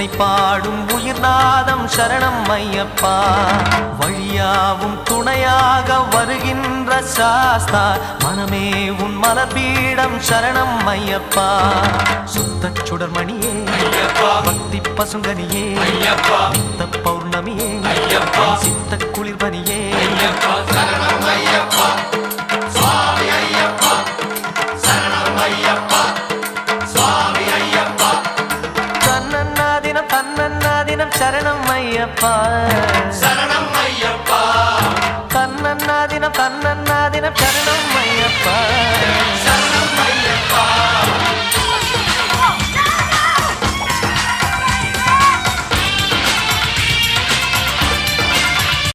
உன்னை பாடும் உயிர்நாதம் சரணம் ஐயப்பா. வழியாவும் துணையாக வருகின்ற சாஸ்தா, மனமே உன் மலர்பீடம் சரணம் ஐயப்பா. சுத்த சுடர்மணியே பக்தி பசுங்கனியே, நித்த பௌர்ணமியே சித்த குளிர்பனியே, சரணம் ஐயப்பா சுவாமி ஐயப்பா, சரணம் ஐயப்பா சுவாமி ஐயப்பா. தன்னன்னாதினம் தன்னன்னாதினம் சரணம் ஐயப்பா.